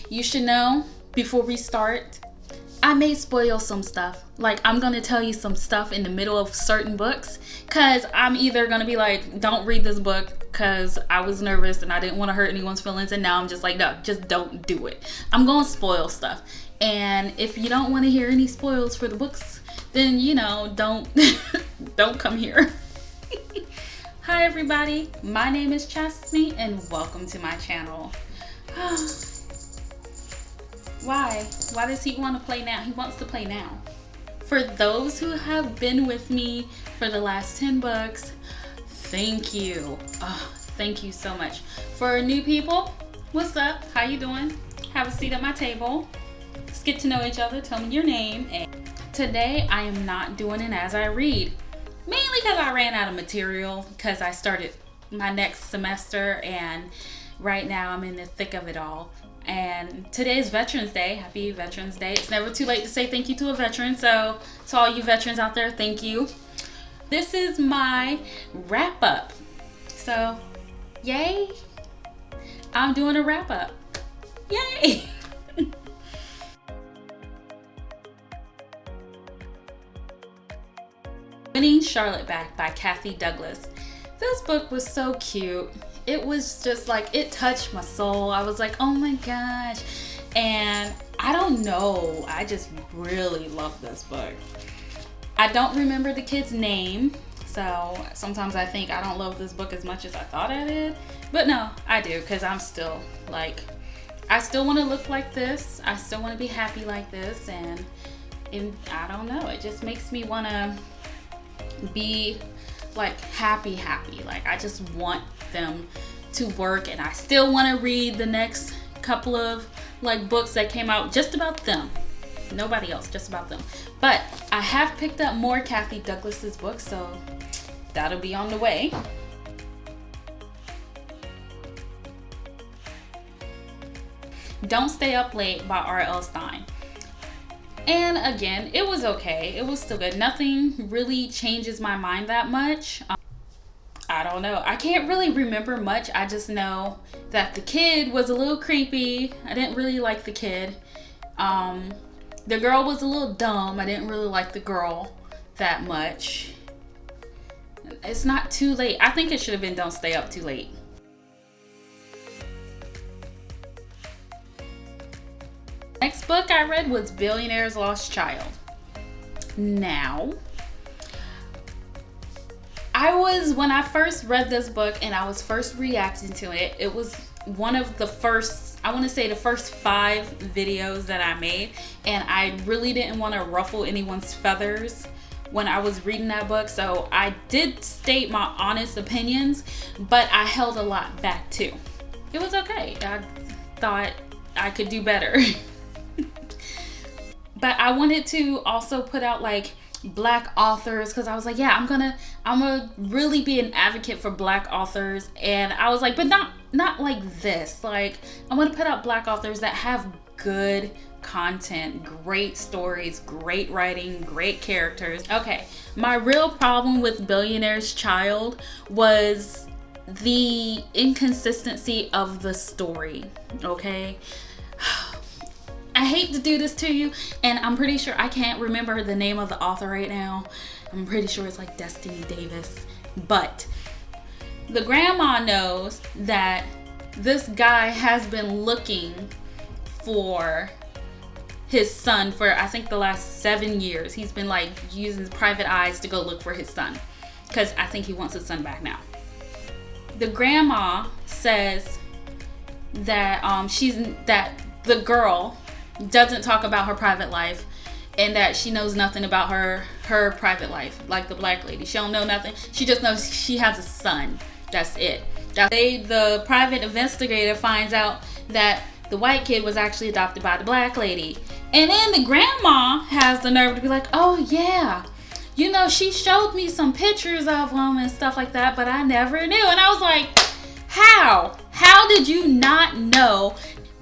You should know before we start, I may spoil some stuff. Like, I'm gonna tell you some stuff in the middle of certain books, because I'm either gonna be like, don't read this book because I was nervous and I didn't want to hurt anyone's feelings, and now I'm just like, no, just don't do it. I'm gonna spoil stuff. And if you don't want to hear any spoils for the books, then don't don't come here. Hi everybody, my name is Chastiny and welcome to my channel. Why does he want to play now? He wants to play now. For those who have been with me for the last 10 books, thank you. Thank you so much. For new people, what's up? How you doing? Have a seat at my table. Let's get to know each other. Tell me your name. And today I am not doing an as I read. Mainly because I ran out of material because I started my next semester and right now I'm in the thick of it all. And today's Veterans Day. Happy Veterans Day. It's never too late to say thank you to a veteran. So to all you veterans out there, thank you. This is my wrap up. So yay. I'm doing a wrap up. Yay. Winning Charlotte Back by Kathy Douglas. This book was so cute. It was just like, it touched my soul. I was like, oh my gosh. And I don't know, I just really love this book. I don't remember the kid's name, so sometimes I think I don't love this book as much as I thought I did. But no, I do, because I'm still like, I still want to look like this. I still want to be happy like this. And I don't know, it just makes me want to be like happy. Like, I just want them to work, and I still want to read the next couple of like books that came out just about them. Nobody else, just about them. But I have picked up more Kathy Douglas's books, so that'll be on the way. Don't Stay Up Late by R.L. Stine. And again, it was okay. It was still good. Nothing really changes my mind that much. I don't know. I can't really remember much. I just know that the kid was a little creepy. I didn't really like the kid. The girl was a little dumb. I didn't really like the girl that much. It's not too late. I think it should have been Don't Stay Up Too Late. Next book I read was Billionaires' Lost Child. Now, when I first read this book and I was first reacting to it, it was one of the first, I want to say the first 5 videos that I made, and I really didn't want to ruffle anyone's feathers when I was reading that book, so I did state my honest opinions, but I held a lot back too. It was okay. I thought I could do better. But I wanted to also put out like Black authors, because I was like, yeah, I'm gonna really be an advocate for Black authors. And I was like, but not like this. Like, I want to put out Black authors that have good content, great stories, great writing, great characters. Okay, my real problem with Billionaire's Child was the inconsistency of the story. Okay. I hate to do this to you, and I'm pretty sure, I can't remember the name of the author right now. I'm pretty sure it's like Destiny Davis. But the grandma knows that this guy has been looking for his son for, I think, the last 7 years. He's been like using his private eyes to go look for his son, because I think he wants his son back now. The grandma says that the girl doesn't talk about her private life, and that she knows nothing about her private life, like the Black lady. She don't know nothing. She just knows she has a son. That's it. The private investigator finds out that the white kid was actually adopted by the Black lady. And then the grandma has the nerve to be like, oh yeah, she showed me some pictures of him and stuff like that, but I never knew. And I was like, how did you not know?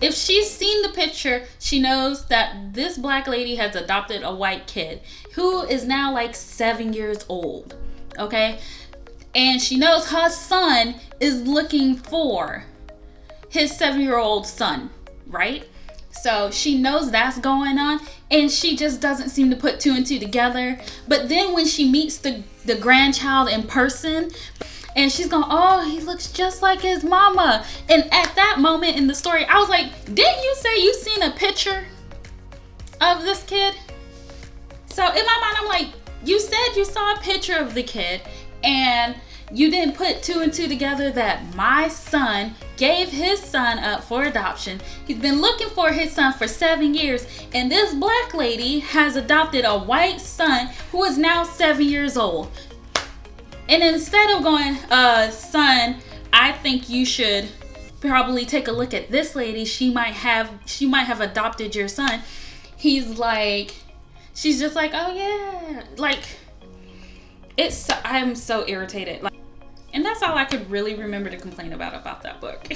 If she's seen the picture, she knows that this Black lady has adopted a white kid who is now like 7 years old, okay? And she knows her son is looking for his 7-year-old son, right? So she knows that's going on, and she just doesn't seem to put two and two together. But then when she meets the grandchild in person, and she's going, oh, he looks just like his mama. And at that moment in the story, I was like, didn't you say you seen a picture of this kid? So in my mind, I'm like, you said you saw a picture of the kid, and you didn't put two and two together that my son gave his son up for adoption. He's been looking for his son for 7 years, and this black lady has adopted a white son who is now 7 years old. And instead of going, son, I think you should probably take a look at this lady. She might have adopted your son. She's just like, oh yeah, like I'm so irritated. And that's all I could really remember to complain about that book.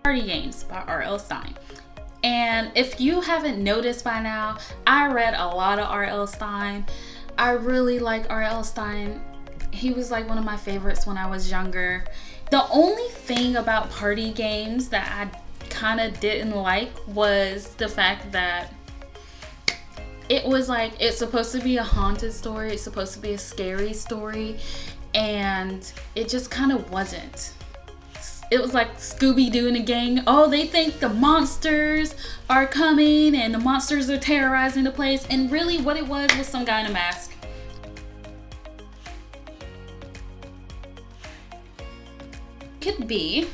Party Games by R.L. Stine. And if you haven't noticed by now, I read a lot of R.L. Stine. I really like R.L. Stine. He was like one of my favorites when I was younger. The only thing about Party Games that I kind of didn't like was the fact that it was like, it's supposed to be a haunted story, it's supposed to be a scary story, and it just kind of wasn't. It was like Scooby-Doo and a gang. Oh, they think the monsters are coming and the monsters are terrorizing the place, and really what it was some guy in a mask. Kibby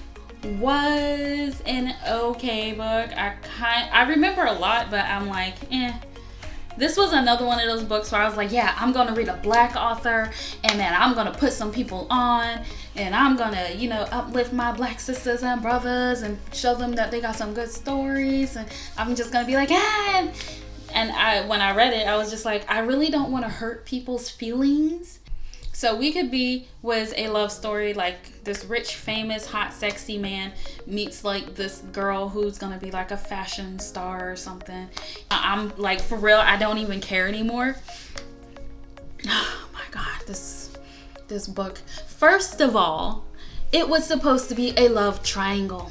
was an okay book. I remember a lot, but I'm like, eh. This was another one of those books where I was like, yeah, I'm gonna read a black author, and then I'm gonna put some people on, and I'm gonna, uplift my black sisters and brothers and show them that they got some good stories, and I'm just gonna be like, ah. And when I read it, I was just like, I really don't want to hurt people's feelings. So We Could Be was a love story, like this rich, famous, hot, sexy man meets like this girl who's gonna be like a fashion star or something. I'm like, for real, I don't even care anymore. Oh my God, this book. First of all, it was supposed to be a love triangle,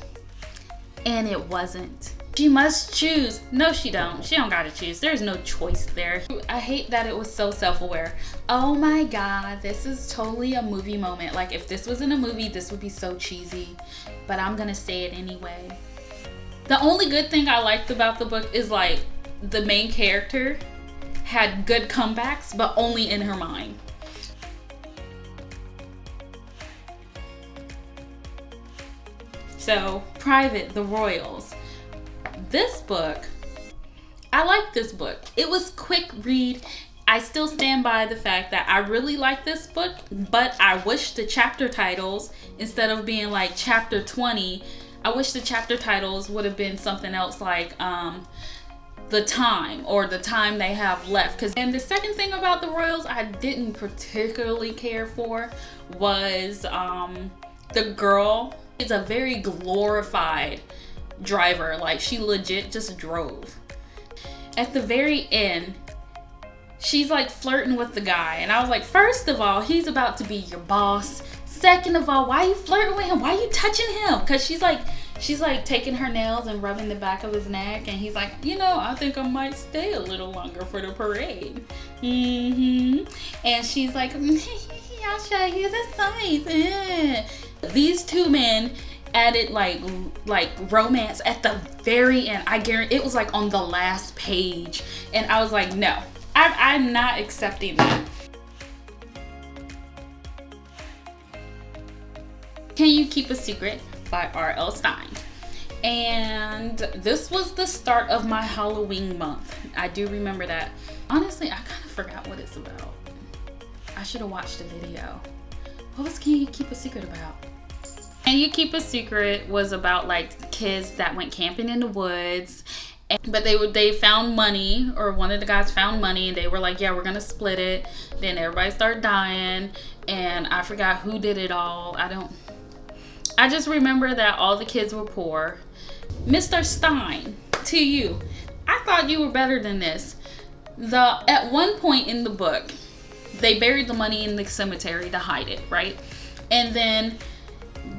and it wasn't. She must choose. No, she don't. She don't gotta choose. There's no choice there. I hate that it was so self-aware. Oh my God, this is totally a movie moment. Like, if this wasn't a movie, this would be so cheesy, but I'm gonna say it anyway. The only good thing I liked about the book is like the main character had good comebacks, but only in her mind. So, Private, The Royals. This book, I like this book. It was quick read. I still stand by the fact that I really like this book, but I wish the chapter titles, instead of being like chapter 20, I wish the chapter titles would have been something else like the time, or the time they have left. And the second thing about the Royals I didn't particularly care for was the girl is a very glorified driver. Like, she legit just drove. At the very end, she's like flirting with the guy, and I was like, first of all, he's about to be your boss. Second of all, why are you flirting with him? Why are you touching him? Because she's like taking her nails and rubbing the back of his neck, and he's like, I think I might stay a little longer for the parade. And she's like, I'll show you the sights. These two men added like romance at the very end. I guarantee it was like on the last page, and I was like, no, I'm not accepting that. Can You Keep a Secret by R.L. Stine. And this was the start of my Halloween month. I do remember that. Honestly, I kind of forgot what it's about. I should have watched the video. What was Can You Keep a Secret about? Can You Keep a Secret was about like kids that went camping in the woods, but they found money, or one of the guys found money, and they were like, yeah, we're gonna split it. Then everybody started dying, and I forgot who did it all. I just remember that all the kids were poor. Mr. Stine, to you, I thought you were better than this. At one point in the book, they buried the money in the cemetery to hide it, right? And then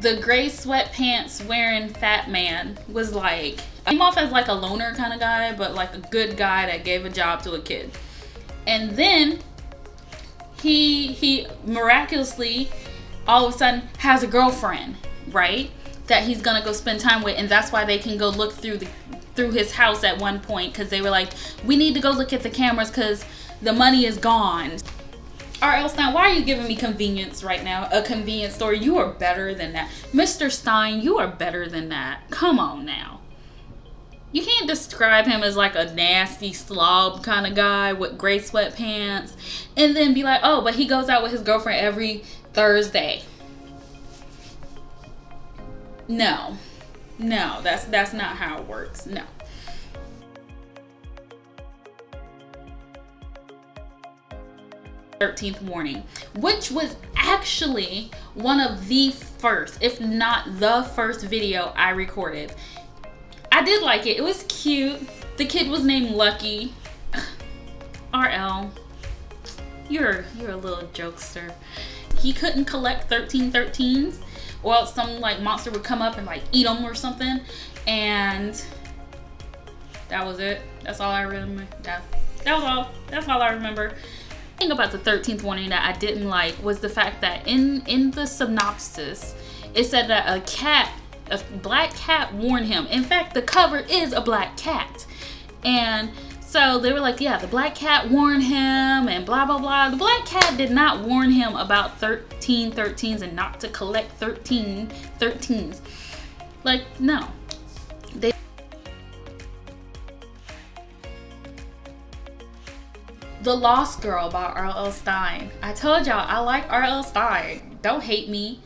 the gray sweatpants wearing fat man was like, came off as like a loner kind of guy, but like a good guy that gave a job to a kid. And then he miraculously all of a sudden has a girlfriend, right? That he's gonna go spend time with, and that's why they can go look through his house at one point, because they were like, we need to go look at the cameras because the money is gone. R.L. Stein, why are you giving me convenience right now? A convenience store? You are better than that. Mr. Stein, you are better than that. Come on now. You can't describe him as like a nasty slob kind of guy with gray sweatpants and then be like, oh, but he goes out with his girlfriend every Thursday. No, that's not how it works. No. '13th Warning, which was actually one of the first, if not the first video I recorded. I did like it. It was cute. The kid was named Lucky. RL, you're a little jokester. He couldn't collect 1313s, or else some like monster would come up and like eat them or something. And that was it. That's all I remember. That was all. That's all I remember. The thing about the 13th Warning that I didn't like was the fact that in the synopsis it said that a black cat warned him. In fact, the cover is a black cat. And so they were like, yeah, the black cat warned him and blah, blah, blah. The black cat did not warn him about 1313s and not to collect 1313s. Like, no. The Lost Girl by R.L. Stein. I told y'all, I like R.L. Stein. Don't hate me.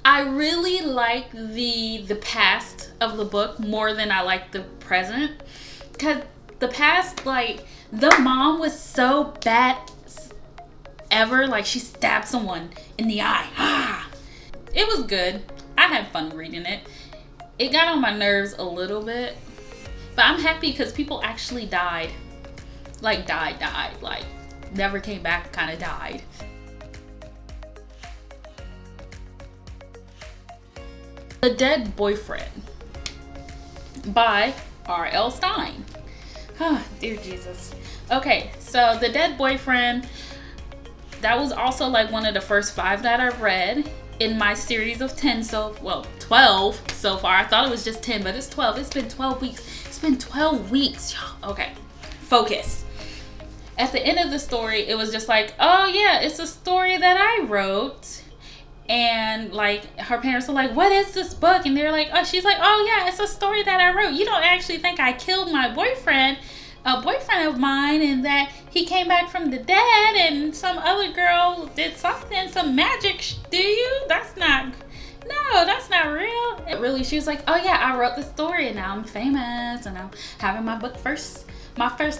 I really like the past of the book more than I like the present, because the past, like, the mom was so bad ever, like she stabbed someone in the eye. It was good. I had fun reading it. It got on my nerves a little bit, but I'm happy because people actually died. Like died, like never came back, kind of died. The Dead Boyfriend by R.L. Stein. Oh, dear Jesus. Okay, so The Dead Boyfriend, that was also like one of the first 5 that I read in my series of 10, 12 so far. I thought it was just 10, but it's 12. It's been 12 weeks. It's been 12 weeks, y'all. Okay, focus. At the end of the story, it was just like, oh yeah, it's a story that I wrote. And like her parents were like, what is this book? And they're like, oh, she's like, oh yeah, it's a story that I wrote. You don't actually think I killed my boyfriend, a boyfriend of mine, and that he came back from the dead and some other girl did something, some magic, do you? That's not real. And really, she was like, oh yeah, I wrote the story and now I'm famous and I'm having my first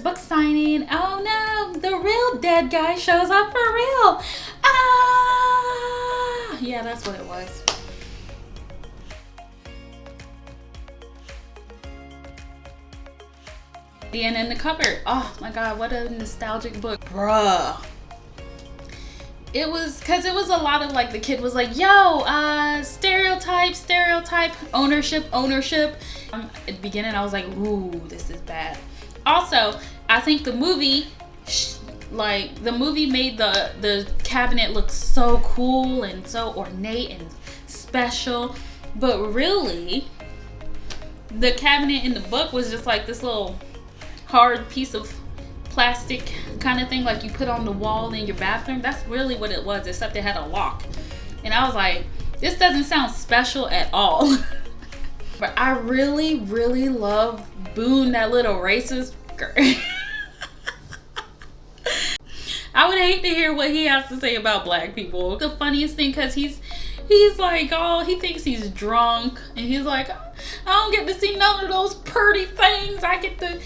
book signing. Oh no, the real dead guy shows up for real. Yeah, that's what it was. The End in the Cupboard. Oh my god, what a nostalgic book. Bruh. It was, cause it was a lot of like, the kid was like, yo, stereotype, ownership. At the beginning I was like, ooh, this is bad. Also, I think the movie, made the cabinet look so cool and so ornate and special, but really, the cabinet in the book was just like this little hard piece of plastic kind of thing, like you put on the wall in your bathroom. That's really what it was, except it had a lock. And I was like, this doesn't sound special at all. But I really, really love Boone, that little racist girl. I would hate to hear what he has to say about black people. The funniest thing, because he's like, oh, he thinks he's drunk, and he's like, I don't get to see none of those pretty things. I get to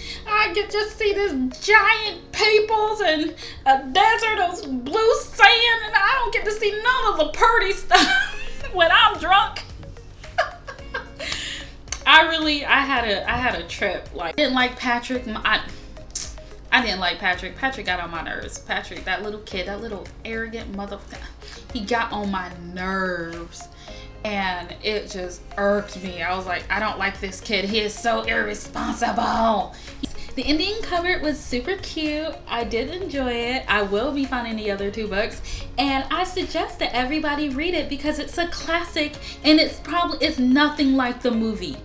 see this giant peoples and a desert of blue sand, and I don't get to see none of the pretty stuff when I'm drunk. I had a trip. Like, I didn't like Patrick. I didn't like Patrick. Patrick got on my nerves. Patrick, that little kid, that little arrogant motherfucker. He got on my nerves. And it just irked me. I was like, I don't like this kid. He is so irresponsible. The ending cover was super cute. I did enjoy it. I will be finding the other 2 books. And I suggest that everybody read it because it's a classic and it's nothing like the movie.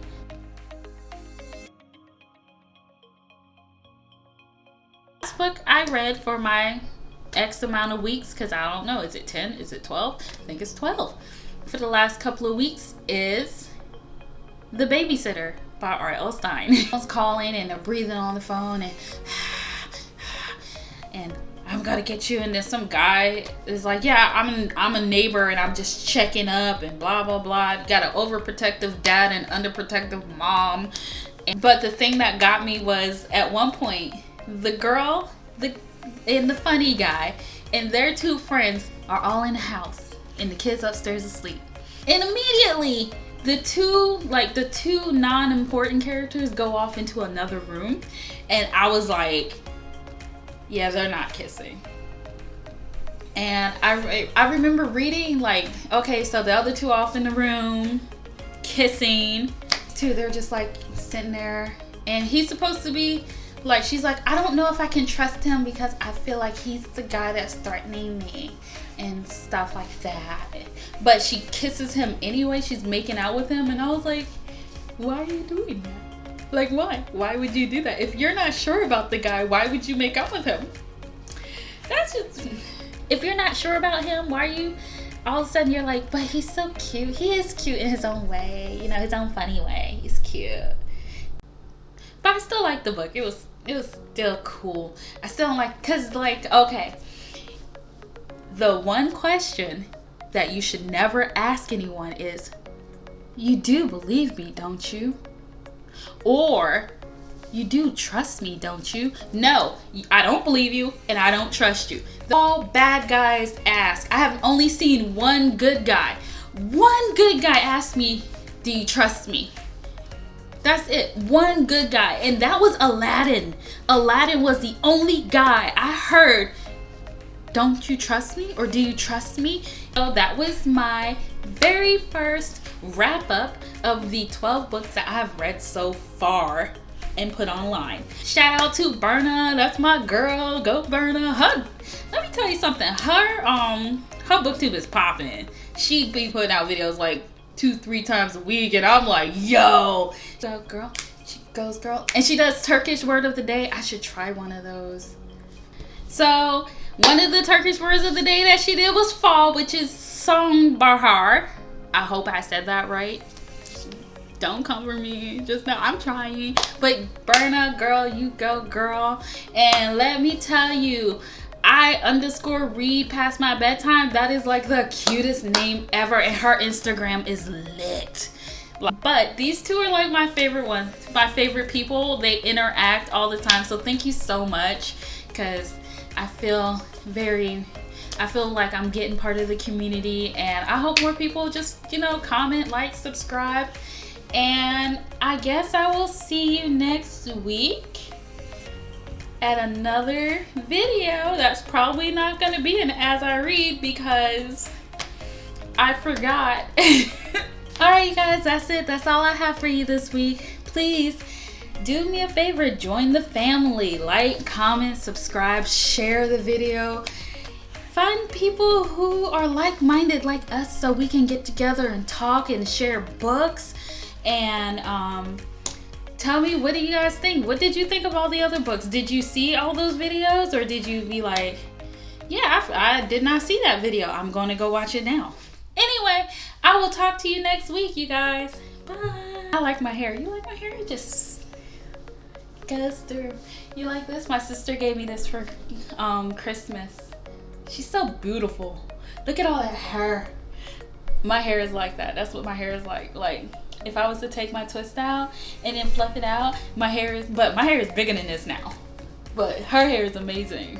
Last book I read for my X amount of weeks, because I don't know, is it 10? Is it 12? I think it's 12. For the last couple of weeks is The Babysitter by R.L. Stine. I was calling and they're breathing on the phone and I'm gonna get you, and then some guy is like, yeah, I'm a neighbor and I'm just checking up and blah blah blah. Got an overprotective dad and underprotective mom. But the thing that got me was at one point the girl and the funny guy and their 2 friends are all in the house and the kids upstairs asleep, and immediately the two non-important characters go off into another room, and I was like, yeah, they're not kissing. And I remember reading like, okay, so the other 2 off in the room kissing, 2 they're just like sitting there, and he's supposed to be like, she's like, I don't know if I can trust him because I feel like he's the guy that's threatening me and stuff like that. But she kisses him anyway. She's making out with him. And I was like, why are you doing that? Like, why? Why would you do that? If you're not sure about the guy, why would you make out with him? That's just, if you're not sure about him, why are you, all of a sudden you're like, but he's so cute. He is cute in his own way, you know, his own funny way. He's cute. But I still like the book. It was still cool. I still don't like, cause like, okay, the one question that you should never ask anyone is, you do believe me, don't you? Or, you do trust me, don't you? No, I don't believe you and I don't trust you. All bad guys ask. I have only seen one good guy. One good guy asked me, do you trust me? That's it. One good guy. And that was Aladdin. Aladdin was the only guy I heard, don't you trust me? Or do you trust me? So that was my very first wrap up of the 12 books that I've read so far and put online. Shout out to Berna. That's my girl. Go Berna. Let me tell you something. Her booktube is popping. She be putting out videos like 2-3 times a week, and I'm like, yo, so girl, she goes girl, and she does Turkish word of the day. I should try one of those. So one of the Turkish words of the day that she did was fall, which is sonbahar. I hope I said that right. Don't come for me, just know I'm trying. But Berna, girl, you go girl. And let me tell you, I_read past my bedtime. That is like the cutest name ever, and her Instagram is lit. But these 2 are like my favorite ones, my favorite people. They interact all the time, so thank you so much, because I feel like I'm getting part of the community, and I hope more people just, you know, comment, like, subscribe, and I guess I will see you next week at another video. That's probably not going to be an As I Read because I forgot. Alright you guys, that's it. That's all I have for you this week. Please do me a favor, join the family. Like, comment, subscribe, share the video. Find people who are like-minded like us so we can get together and talk and share books. And tell me, what do you guys think? What did you think of all the other books? Did you see all those videos, or did you be like, yeah, I did not see that video, I'm going to go watch it now? Anyway, I will talk to you next week, you guys. Bye. I like my hair. You like my hair? It just goes through. You like this? My sister gave me this for Christmas. She's so beautiful. Look at all that hair. My hair is like that. That's what my hair is like. Like, if I was to take my twist out and then fluff it out, my hair is bigger than this now. But her hair is amazing.